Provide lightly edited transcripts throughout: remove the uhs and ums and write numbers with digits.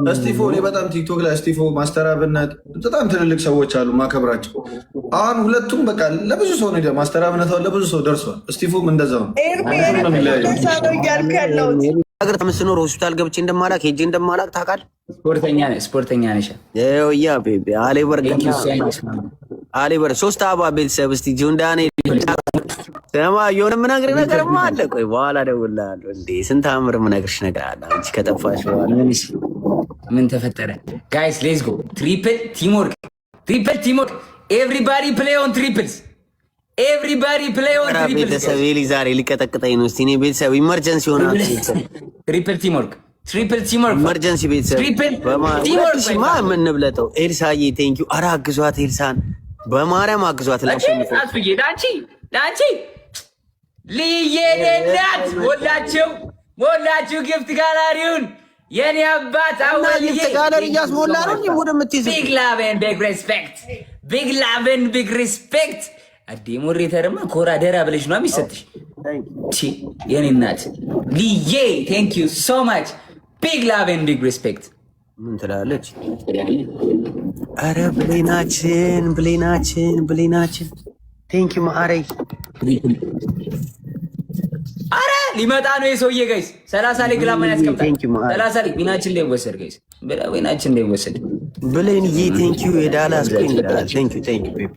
እስጢፎ እኔ በጣም ቲክቶክ ላይ እስጢፎ ማስተራብነት በጣም ትልልቅ ሰዎች አሉ ማከብራቸው። አሁን ሁለቱም በቃ ለብዙ ሰው ነው ማስተራብነት ለብዙ ሰው ደርሷል። እስጢፎም እንደዛው ነው። ሀገር ተመስኖር ሆስፒታል ገብቼ እንደማላክ ሄጄ እንደማላክ ታውቃለህ። ስፖርተኛ ነሽ። ያ ቤቢ አሌበር አሌበር ሶስት አባ ቤተሰብ እስቲ ጆንዳኔ ሰማ የሆነ የምነግርህ ነገርማ አለ። ቆይ በኋላ እደውልልሃለሁ። እንዴ ስንት አምር የምነግርሽ ነገር አለ። አንቺ ከጠፋሽ በኋላ ምን ተፈጠረ? ጋይስ ሌትስ ጎ ትሪፕል ቲምወርክ፣ ትሪፕል ቲምወርክ። ኤቭሪባዲ ፕሌይ ኦን ትሪፕልስ፣ ኤቭሪባዲ ፕሌይ ኦን ትሪፕልስ። ቤተሰብ ኤሊ ዛሬ ሊቀጠቅጠኝ ነው። እስቲ እኔ ቤተሰብ ኢመርጀንሲ ሆነ። ትሪፕል ቲምወርክ፣ ትሪፕል ቲምወርክ፣ ኢመርጀንሲ ቤተሰብ ቲምወርክ። ማ ምን እንብለጠው? ኤልሳዬ ቴንክ ዩ። ኧረ አግዟት ኤልሳን በማርያም አግዟት። ላንቺ ልየደናት ሞላችሁ ግፍት ጋላሪውን የኔ አባት ግፍት ጋላሪ እያስሞላ ነው እንጂ ሙድ የምትይዝ ቢግ ላቭ ኤንድ ቢግ ሪስፔክት፣ ቢግ ላቭ ኤንድ ቢግ ሪስፔክት። አዴ ሞሬተርማ ኮራ ደራ ብለሽ ነው የሚሰጥሽ። የኔ እናት ልዬ ቴንክ ዩ ሶ ማች ቢግ ላቭ ኤንድ ቢግ ሪስፔክት። ምን ትላለች? አረ ብሌናችን ቴንክ ዩ ማአረይ። አረ ሊመጣ ነው የሰውዬ ጋይስ። 30 ላይ ግላማን ያስቀምጣል። 30 ላይ ዊናችን ላይ ወሰድ ጋይስ፣ ዊናችን ላይ ወሰድ ብሌንዬ ቴንክ ዩ የዳላስ ኩን ቴንክ ዩ ቤቢ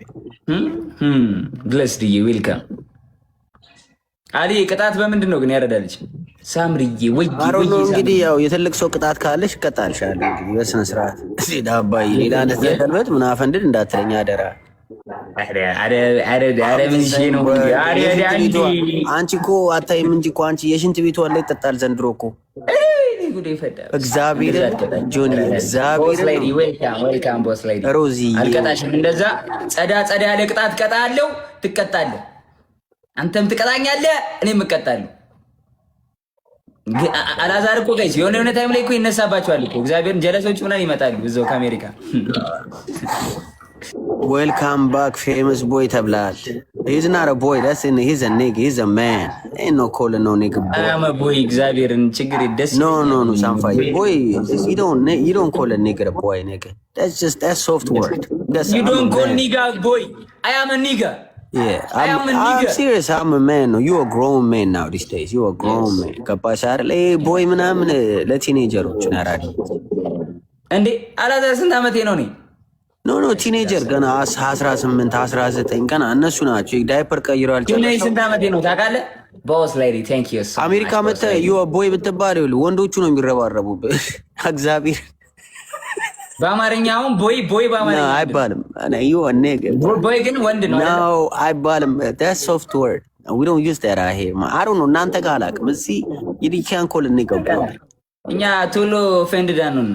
ብለስድዬ ዌልካም። አሊ ቅጣት በምንድን ነው ግን ያረዳልች? ሳምርዬ ወይ እንግዲህ ያው የትልቅ ሰው ቅጣት ካለሽ እቀጣልሻለሁ። እንግዲህ በስነ ስርዓት እዚህ ዳባይ ሌላ ነዘልበት ምን አፈንድድ እንዳትለኝ አደራ። አንቺ እኮ አታይም እንጂ እኮ አንቺ የሽንት ቤቱ አለ ይጠጣል ዘንድሮ እኮ እግዚአብሔር ጆኒ እግዚአብሔር ሮዚ አልቀጣሽም። እንደዛ ጸዳ ያለ ቅጣት ቀጣለሁ። ትቀጣለህ፣ አንተም ትቀጣኛለህ፣ እኔም እቀጣለሁ። አላዛር እኮ ጋይስ የሆነ ታይም ላይ እኮ ይነሳባቸዋል እኮ እግዚአብሔርን ጀለሶች ምናምን ይመጣሉ እዛው ከአሜሪካ። ዌልካም ባክ ፌመስ ቦይ ተብላል። ሂዝ ናት አ ቦይ ዳትስ ኢን ሂዝ አ ኒግ ሂዝ አ ማን ኤንድ ኖ ኮል ኖ ኒግ አማ ቦይ እግዚአብሔርን ችግር ደስ ኖ ሳንፋይ ቦይ you don't call a nigga a boy nigga. That's soft word. You don't call nigga boy. I am a nigga. Yeah, I'm serious. I'm a man. You a grown man now these days. You a grown man. ገባሽ አይደል? ቦይ ምናምን ለቲኔጀሮች ነው ያራዲ እንዴ። አላዛር ስንት ዓመቴ ነው እኔ? ኖ ቲኔጀር ገና 18 19 ገና እነሱ ናቸው። ዳይፐር ቀይረዋል። ስንት ዓመቴ ነው ታውቃለህ? ቦስ ሌዲ ቴንክ ዩ። አሜሪካ መተህ ዩ ቦይ ብትባል ይኸውልህ ወንዶቹ ነው የሚረባረቡብህ። እግዚአብሔር በአማርኛ አሁን ቦይ በአማርኛ አይባልም። ቦይ ግን ወንድ ነው አይባልም። that's soft word. We don't use that out here. I don't know እናንተ ጋር አላውቅም። እዚህ you can't call a nigga boy. እኛ ቶሎ ኦፌንድ ዳኑን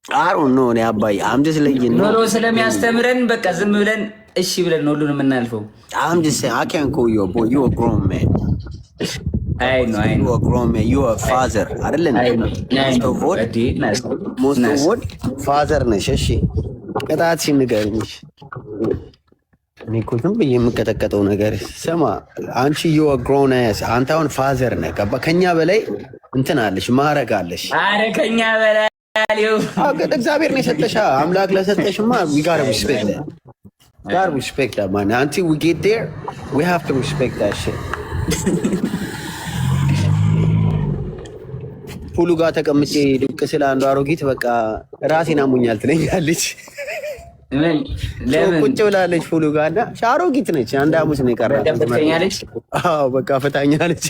I don't know እኔ አባዬ I'm just letting you know ኖሮ ስለሚያስተምረን በቃ ዝም ብለን እሺ ብለን ነው ሁሉንም የምናልፈው። I'm just saying I can't call you a boy. You a grown man. I know. You a grown man. You a father. አይደለም most of what father ነሽ። እሺ ቅጣትሽን ንገሪኝ። እኔ እኮ ዝም ብዬ የምቀጠቀጠው ነገር ስማ። አንቺ you a grown ass አንተ አሁን ፋዘር ነህ። ከኛ በላይ እንትን አለሽ ማዕረግ አለሽ። ኧረ ከኛ በላይ እግዚአብሔር ነው የሰጠሽ። አምላክ ለሰጠሽማ we gotta respect that. God respect that man. Until we get there we have to respect that shit. ፑሉ ጋር ተቀምጬ ድቅ ስለ አንዱ አሮጊት በቃ ራሴን አሞኛል ትለኛለች። ቁጭ ብላለች ፑሉ ጋር እና አሮጊት ነች። አንድ ሐሙስ ነው የቀራት። አዎ በቃ ፈታኛለች።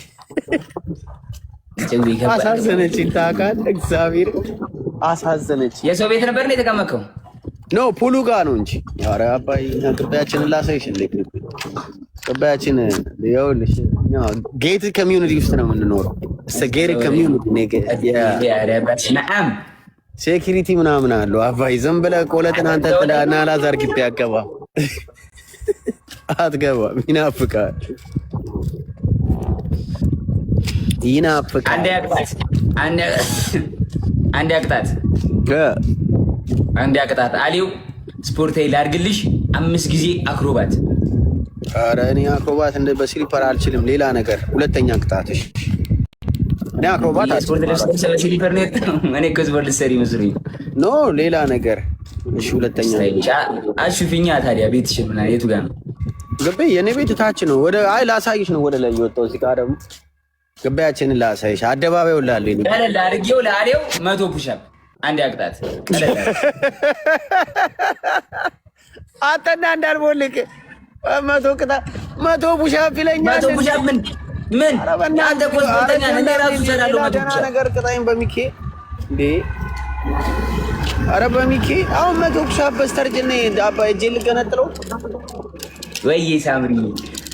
አሳዘነች። ታውቃለህ እግዚአብሔር አሳዘነች። የሰው ቤት ነበር ነው የተቀመጥከው? ኖ ፑሉ ጋር ነው እንጂ። ኧረ አባይ ግቢያችንን ላሳይሽ። ግቢያችን ይኸውልሽ ጌት ኮሚዩኒቲ ውስጥ ነው የምንኖረው። ጌት ኮሚዩኒቲ ሴኪሪቲ ምናምን አለው። አባይ ዝም ብለህ ቆለጥን አንተ ጥላና አላዛር ግቢ አትገባም፣ አትገባም። ይናፍቃል። አንድ ያቅጣት አሊው ስፖርታዊ ላድርግልሽ 5 ጊዜ አክሮባት ኧረ እኔ አክሮባት እንደ በስሊፐር አልችልም። ሌላ ነገር ሁለተኛ ቅጣትሽ እኔ አክሮባት ስፖርት ልብስ ስሊፐር ነው። እኔ ስፖርት ልትሰሪ መስሎኝ ኖ ሌላ ነገር። እሺ ሁለተኛ አሹፊኛ ታዲያ ቤትሽን ምናምን የቱ ጋር ነው? ግቢ የኔ ቤት ታች ነው። ወደ አይ ላሳይሽ ነው ወደ ላይ የወጣው። እዚህ ጋር ደግሞ ግቢያችንን ላሳይሽ። አደባባዩ ላልኝ ቀለል አድርጌው ለአሬው 100 ፑሻፕ አንድ ያቅጣት ቀለል አተና እንዳልቦልክ 100 ቅጣ 100 ፑሻፕ ይለኛል። 100 ፑሻፕ ምን አንተ እኮ ስፖርተኛ ነህ። እኔ ራሱ እሰራለሁ 100 ፑሻፕ ነገር ቅጣኝ በሚኬ እንዴ! ኧረ በሚኬ አሁን 100 ፑሻፕ በስተርጅና አባ እጄ ልገነጥለው ወይ ሳምሪ።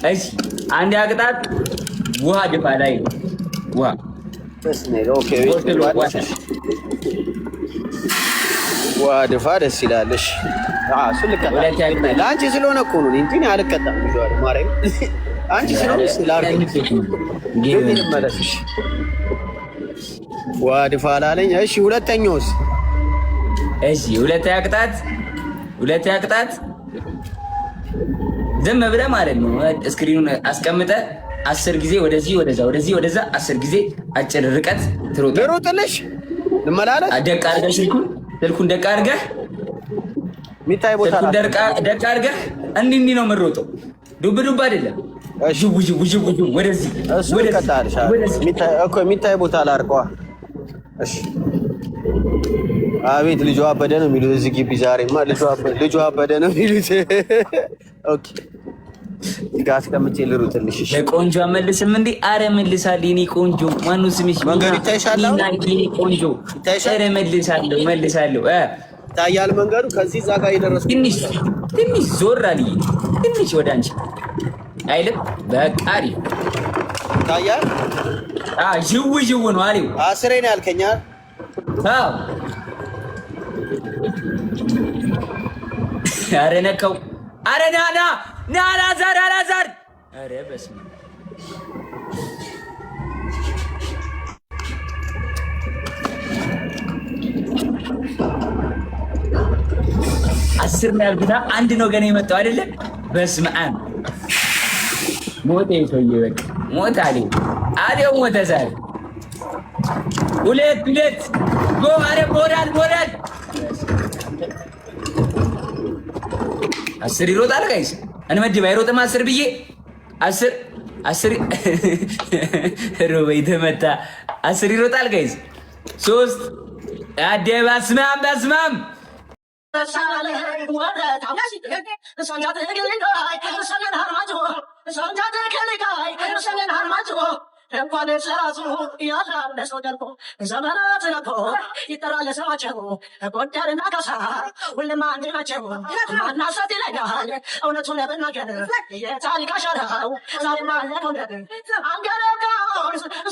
እሺ አንድ ያቅጣት ውሃ ድፋ ላይ ውሃ ኦኬ ውሃ ድፋ ደስ ይላል። እሺ እሱ ልቀጣ ለአንቺ ስለሆነ እኮ ነው እንጂ እኔ አልቀጣም። ማርያም አንቺ ስለሆነ መለስሽ ውሃ ድፋ አላለኝ። እሺ ሁለተኛውስ? እሺ ሁለተኛ ቅጣት ዝም ብለህ ማለት ነው ስክሪኑን አስቀምጠህ 10 ጊዜ ወደዚህ ወደዛ 10 ጊዜ አጭር ርቀት ትሮጥልሽ ልመላለስ። ደቅ አድርገህ ስልኩን ደቅ አድርገህ ሚታይ ቦታ ደቅ አድርገህ እንዲህ ነው የምሮጠው። ዱብ አይደለም። እሺ ወደዚህ እሱ ከታርሻ ሚታይ ቦታ ላርቀዋ። እሺ አቤት ልጇ አበደ ነው የሚሉት እዚህ ግቢ ዛሬማ ልጇ አበደ ነው የሚሉት። ኦኬ ጋር አስቀምጬ ልሩጥልሽ። እሺ ለቆንጆ አመልስም እንዴ? አረ መልሳለሁ። እኔ ቆንጆ ማነው ስምሽ? መንገዱ ይታይሻል? እኔ ቆንጆ አረ መልሳለሁ ይታያል መንገዱ። ከዚህ እዛ ጋር የደረስኩት ትንሽ ዞር አልዬ ትንሽ ወደ አንቺ አይልም። በቃ አሪፍ ይታያል። ዥው ነው አሪው። 10 ነው ያልከኝ አይደል? አዎ አረ ነካው። አረ ና አላዛር አረ በስመ አብ 10 ነው ያልኩት። አንድ ነው ገና የመጣው አይደለ? በስመ አብ ሞተ ሰውዬ። በቃ ሞተ አሌው ሞተ ዛሬ። ሁለት ጎ አረ ሞራል 10 ይሮጣል ጋይስ። እንመድብ አይሮጥም 10 ብዬ 10 ሮበይ ተመታ። 10 ይሮጣል ጋይስ። 3 አደባ በስማም እንኳን ሰራሱ ያላነሰው ደርቆ ዘመናት ለቆ ይጠራል ሰማቸው ጎንደርና ካሳ ሁሉም አንድ ናቸው። ማናሳት ይለኛል እውነቱን ለመናገር የታሪክ አሻራው ዛሬም አለ ጎንደር አንገረጋው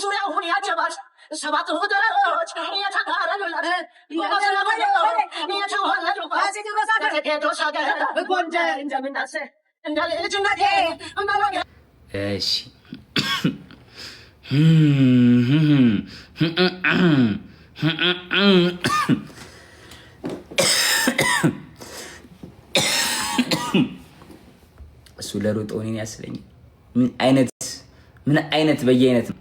ዙሪያውን ያጀባል ሰባት ተራሮች የተካረሉላት የተወለዱባት ቴዎድሮስ ሀገር ጎንደር እንደምናስ እንደ ልጅነቴ እሺ እሱ ለሮጦ እኔን ያስለኝ ምን አይነት በየአይነት ነው።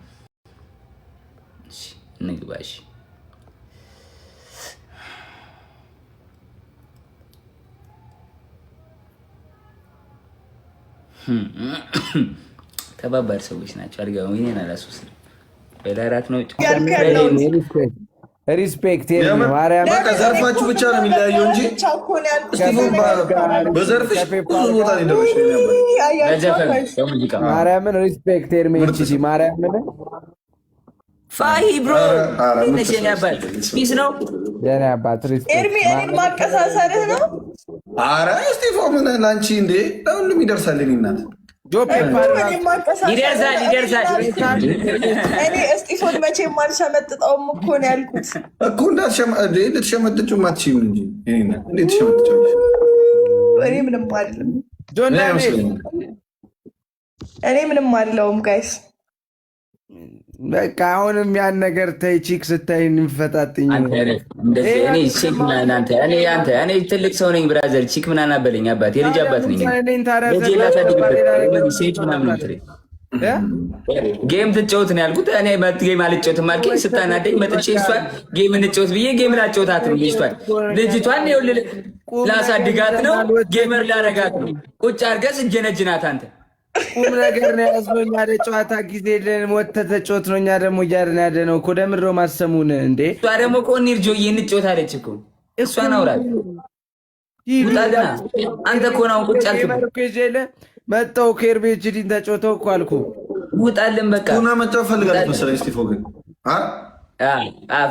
እሺ እንግባሽ። ከባባድ ሰዎች ናቸው። አድርገው እኔን አላስወስድም። በላራት ነው ሪስፔክት ማርያም በቃ ዘርፋችሁ ብቻ ነው የሚለያየው እንጂ በዘርፍሽ ብዙ ቦታ ላይ ደረሽ ነበር። ማርያምን ሪስፔክት ኤርሜንቺ ማርያምን ፋሂ ብሮ ነሽን ያባል ስፒስ ነው የኔ አባት ሪስፔክት ኤርሚ እኔን ማቀሳሰርህ ነው። አረ እስጢፎ ምን ላንቺ እንዴ ለሁሉም ይደርሳል። እኔ እናት ይደርሳል። እኔ እስጢፎን መቼም አልሸመጥጠውም እኮ ነው ያልኩት እኮ ልትሸመጥጪው አትችይም እንጂ እንዴት ትሸመጥጫለሽ? እኔ ምንም አይደለም። እኔ ምንም አይደለውም ጋይስ። በቃ አሁንም ያን ነገር ተይ። ቺክ ስታይ እንፈጣጥኝ። እኔ ትልቅ ሰው ነኝ ብራዘር። ቺክ ምናምን አበለኝ። አባት የልጅ አባት ነኝ። ሴት ምናምን ጌም ትጫወት ነው ያልኩት። እኔ ጌም አልጫወትም አልከኝ። ስታናደኝ መጥቼ እሷን ጌም እንጫወት ብዬ ጌም ላጫወታት ነው። ልጅቷን ላሳድጋት ነው፣ ጌመር ላረጋት ነው። ቁጭ አድርገህ ስጀነጅናት አንተ ቁም ነገር ነው ያዝነው። እኛ ጨዋታ ጊዜ የለንም፣ ወጥተህ ተጫወት ነው። እኛ ደግሞ እያልን ያለ ነው እኮ ደምሮ ማሰሙን እንዴ። እሷ ደግሞ ቆኒ ርጆዬ እንጫወታለች እኮ እሷን አውራት ውጣልና አንተ እኮ ነው ቁጭ አልክም። መጣሁ ከኤርቤችዲን ተጫወተው እኮ አልኩ። ውጣልን በቃ ቱና መጫወት ፈልጋለች መሰለኝ። ስቲፎ ግን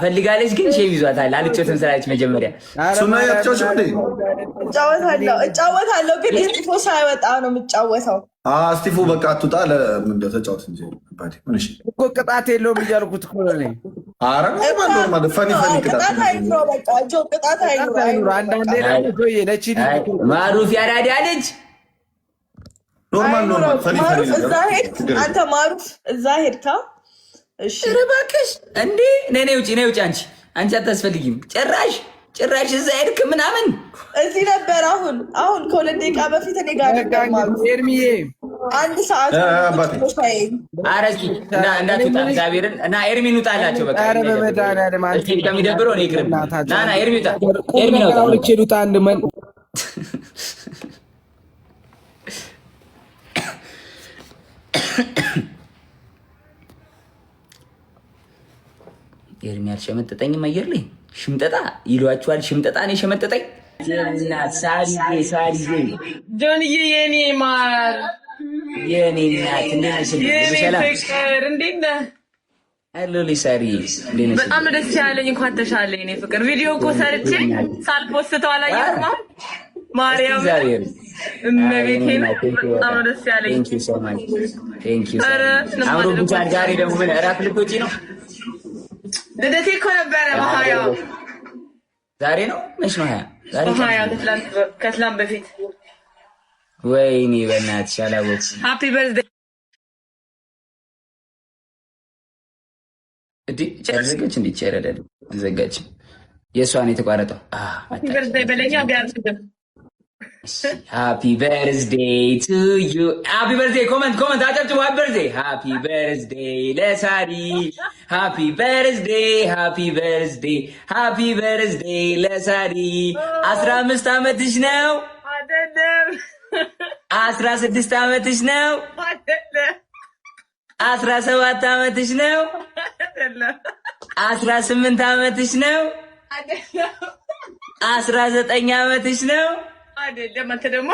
ፈልጋለች ግን ሼም ይዟታል። አልጮትም ስላለች መጀመሪያ ሱና ያጫውሽ እንዴ? እጫወታለሁ ግን ስቲፎ ሳይወጣ ነው የምጫወተው። ስቲፎ በቃ አትውጣ ለምን ተጫወት እንጂ ባዲ ምንሽ እኮ ቅጣት የለውም እያልኩት እኮ ነው። ኧረ ኖርማል ፈኒ ቅጣት አይኖ በቃ ጆ ቅጣት አይኖ። አንዳንዴ ነው ለቺዲ ማሩፍ ያራዳ ልጅ ኖርማል ፈኒ እዛ ሄድክ አንተ ማሩፍ እዛ ሄድካ። እሺ እባክሽ እንዴ ነኔ ውጪ አንቺ አታስፈልጊም። ጭራሽ እዛ ሄድክ ምናምን እዚህ ነበር። አሁን ከሁለት ደቂቃ በፊት እኔ ጋር ነበር ማሩፍ ኤርሚዬ አንድ ሰዓት አረቂ እንዳትወጣ እግዚአብሔርን እና ኤርሚን ውጣላቸው። በቃ ኧረ በመድኃኒዓለም አንቺ ከሚደብረው እኔ ይቅርብ ና ኤርሚ ውጣ። ኤርሚ ነው ልውጣ አንድ መን ኤርሚ አልሸመጠጠኝም። አየር ላይ ሽምጠጣ ይሏችኋል። ሽምጠጣ ነው የሸመጠጠኝ። ሳሪ ጆንዬ የኔ ማር የኔ እናት እንዴት ነህ? አሎ ሳሪ በጣም ደስ ያለኝ። እንኳን ተሻለ የኔ ፍቅር። ቪዲዮ እኮ ሰርቼ ሳልፖስተው አላየሁም። ማርያም እመቤቴን በጣም ደስ ያለኝ። አምሮብሻል። ዛሬ ደግሞ ምን እራት ልትወጪ ነው? ልደቴ እኮ ነበረ በሀያ ዛሬ ነው መች ነው? በሀያ ከትላንት በፊት። ወይኔ በእናትሽ አላወቅሽም። ሃፒ በርዝዴይ ዘጋች። እንዴት ቸረደል ዘጋች። የእሷን የተቋረጠው ሃፒ በርዝዴይ በለኛ ቢያንስ Happy birthday to you. Happy birthday. Comment. አጨብጭቡ። Happy birthday. Happy birthday ለሳሪ. Happy birthday. Happy birthday ለሳሪ. 15 ዓመትሽ ነው? አይደለም። 16 ዓመትሽ ነው? አይደለም። 17 ዓመትሽ ነው? አይደለም። 18 ዓመትሽ ነው? አይደለም። 19 ዓመትሽ ነው? አይደለም። አንተ ደግሞ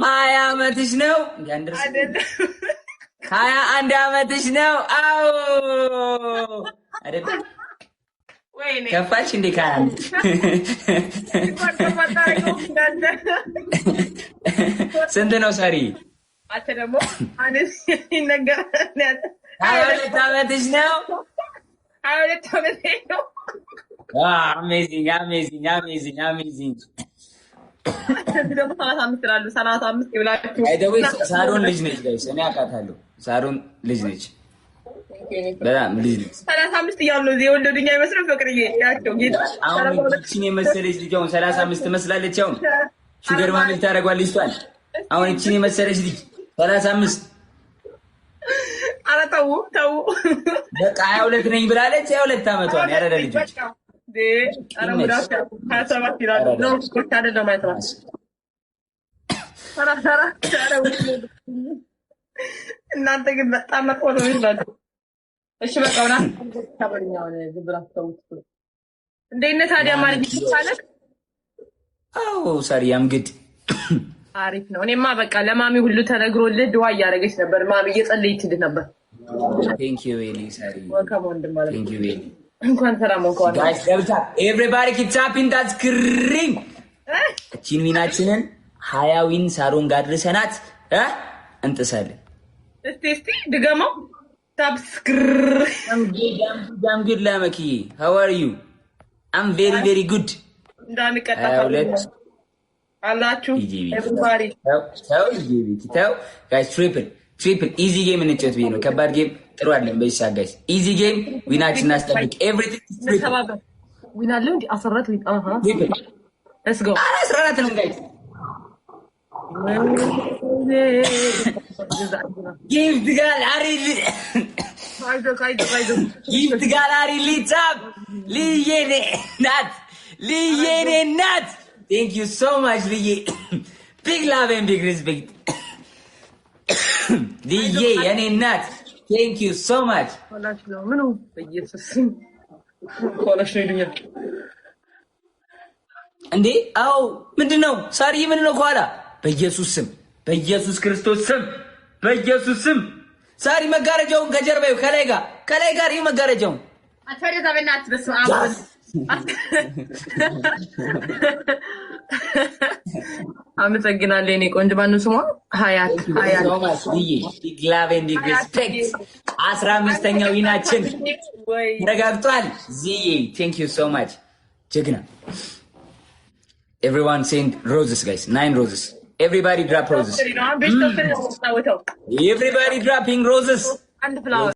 20 ዓመትሽ ነው? አይደለም። 21 ዓመትሽ ነው? አዎ አይደለም። ወይኔ ከፋሽ እንዴ? ካል ስንት ነው ሰሪ? አንተ ደግሞ አንስ ይነገራል። 22 ዓመትሽ ነው? 22 ዓመቴ ነው። አሜዚንግ ደግሞ 35 ይላሉ። 35 ይብላችሁ። አይደው ሳሮን ልጅ ነች ጋይስ፣ እኔ አውቃታለሁ። ሳሮን ልጅ ነች፣ በጣም ልጅ ነች። 35 እያሉ ነው የወለዱኝ አይመስልም? ፍቅርዬ ያቸው ጌታ አሁን እቺን የመሰለች ልጅ አሁን 35 ትመስላለች። አሁን ሹገር ማሚል ታደርጓለች እሷን። አሁን እቺን የመሰለች ልጅ 35 ኧረ ተው በቃ 22 ነኝ ብላለች። 22 ዓመቷ ነው ያረደ ልጅ እናንተ ግን በጣም መጥፎ ነው ይላሉ። እሺ በቃ ወና ታበኛውን ዝብራት ተውት። እንዴት ነህ ታዲያ? ማለት ይቻላል? አዎ ሳሪያም ግድ አሪፍ ነው። እኔማ በቃ ለማሚ ሁሉ ተነግሮልህ ድዋ እያደረገች ነበር። ማሚ እየጸለየችልህ ነበር። ቴንክ ዩ ዌሊ ሳሪ ወልካም ወንድም ማለት ቴንክ ዩ ዌሊ እንኳን ሰላም እንኳን ጋይስ ገብታ ኤቭሪባዲ ኪፕ ታፒንግ ዳት ስክሪን እቺን ሚናችንን 20 ዊን ሳሮን ጋር ድርሰናት እንጥሳለን። እስቲ ድገመው። ታፕ ስክሪን I'm good ላመኪ how are you? I'm very good እንዳንቀጣ አላችሁ ኤቭሪባዲ ተው ጋይስ ትሪፕል ኢዚ ጌም እንጫወት ብዬ ነው። ከባድ ጌም ጥሩ አይደለም። በዚህ ሰዓት ጋይስ ኢዚ ጌም ዊናችን እናስጠብቅ። ኤቭሪቲንግ ትሪፕል ዊን አለው እንዴ? 14 ዊን ትሪፕል ሌትስ ጎ 14 ነው ጋይስ ጊፍት ጋላሪ ጊፍት ጋላሪ ሊጻብ ልየኔ ናት ቴንክ ዩ ሶ ማች ልዬ ቢግ ላቭ ኤንድ ቢግ ሪስፔክት ልዬ የኔ ናት ቴንክ ዩ ሶ ማች ምኑ በኢየሱስ ኮላሽ ነው ይሉኛል እንዴ አው ምንድነው ሳሪ ምንድነው ከኋላ በኢየሱስ ስም በኢየሱስ ክርስቶስ ስም በኢየሱስ ስም ሳሪ መጋረጃውን ከጀርባው ከላይ ጋር ይሄ መጋረጃውን አትፈረዛ በእናትህ በስመ አብ አመሰግናለሁ እኔ ቆንጆ ማነው ስሟ ሀያት ቢግ ላቭ ኤንድ ቢግ ሪስፔክት 15ኛው ይናችን ተረጋግጧል ዚዬ ቴንክ ዩ ሶ ማች ጀግና everyone send roses guys 9 roses everybody drop roses everybody dropping roses and flower